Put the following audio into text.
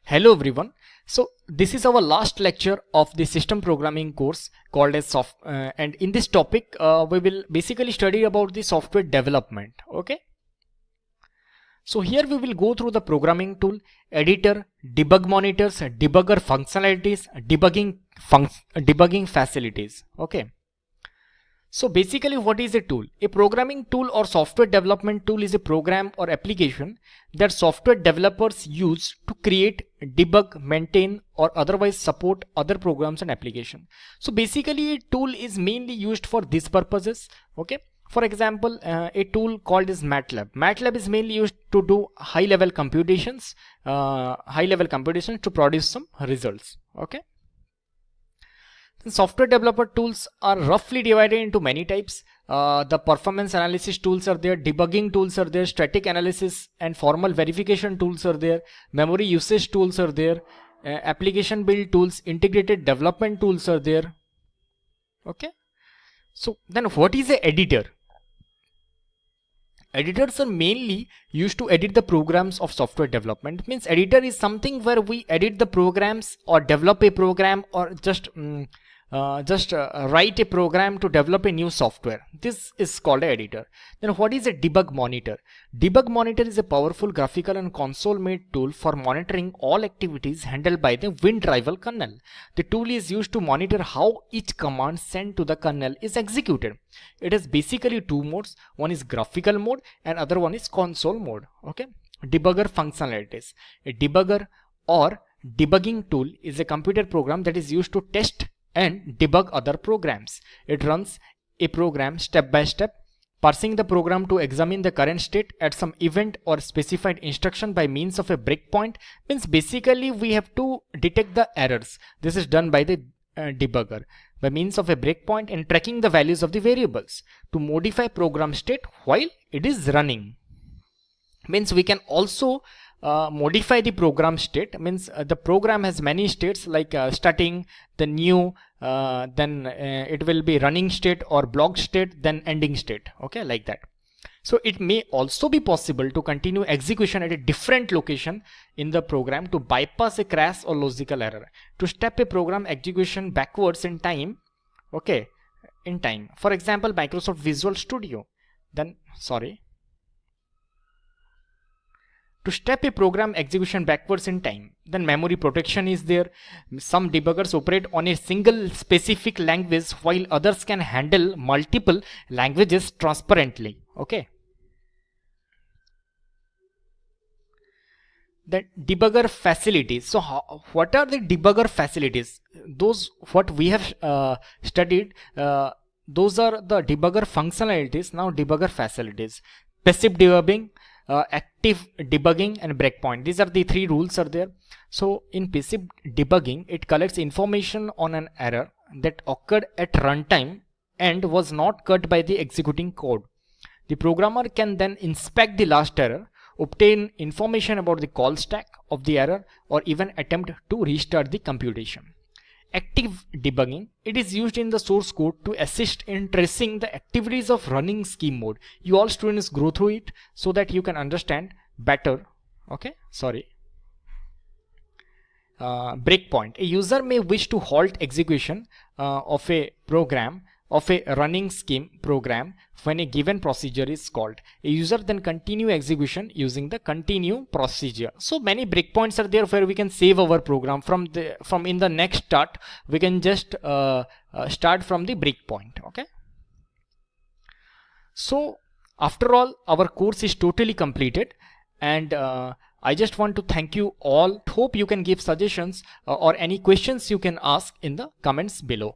Hello everyone. So this is our last lecture of the system programming course called as and in this topic we will basically study about the software development. Okay. So here we will go through the programming tool, editor, debug monitors, debugger functionalities, debugging facilities. Okay. So basically what is a tool? A programming tool or software development tool is a program or application that software developers use to create, debug, maintain or otherwise support other programs and applications. So basically a tool is mainly used for these purposes. Okay. For example, a tool called is MATLAB. MATLAB is mainly used to do high-level computations to produce some results. Okay. Software developer tools are roughly divided into many types. The performance analysis tools are there, debugging tools are there, static analysis and formal verification tools are there, memory usage tools are there, application build tools, integrated development tools are there. Okay. So then what is an editor? Editors are mainly used to edit the programs of software development. It means editor is something where we edit the programs or develop a program or just write a program to develop a new software. This is called an editor. Then what is a debug monitor? Debug monitor is a powerful graphical and console made tool for monitoring all activities handled by the WinRival kernel. The tool is used to monitor how each command sent to the kernel is executed. It has basically two modes. One is graphical mode and other one is console mode. Okay. Debugger functionalities. A debugger or debugging tool is a computer program that is used to test and debug other programs. It runs a program step by step, parsing the program to examine the current state at some event or specified instruction by means of a breakpoint. Means basically we have to detect the errors. This is done by the debugger by means of a breakpoint and tracking the values of the variables to modify program state while it is running. Means we can also modify the program state. Means the program has many states like starting, the new, then it will be running state or blocked state, then ending state. Okay, like that. So it may also be possible to continue execution at a different location in the program to bypass a crash or logical error, to step a program execution backwards in time. Okay, in time. For example, Microsoft Visual Studio. Then to step a program execution backwards in time. Then memory protection is there. Some debuggers operate on a single specific language while others can handle multiple languages transparently. Okay. The debugger facilities. So what are the debugger facilities? Those what we have studied, those are the debugger functionalities. Now debugger facilities. Passive debugging, active debugging and breakpoint. These are the three rules are there. So in passive debugging, it collects information on an error that occurred at runtime and was not caught by the executing code. The programmer can then inspect the last error, obtain information about the call stack of the error, or even attempt to restart the computation. Active debugging, it is used in the source code to assist in tracing the activities of running scheme mode. You all students go through it so that you can understand better. Okay, breakpoint. A user may wish to halt execution of a program, of a running scheme program when a given procedure is called. A user then continue execution using the continue procedure. So many breakpoints are there where we can save our program from in the next start. We can just start from the breakpoint. Okay. So after all, our course is totally completed, and I just want to thank you all. Hope you can give suggestions or any questions you can ask in the comments below.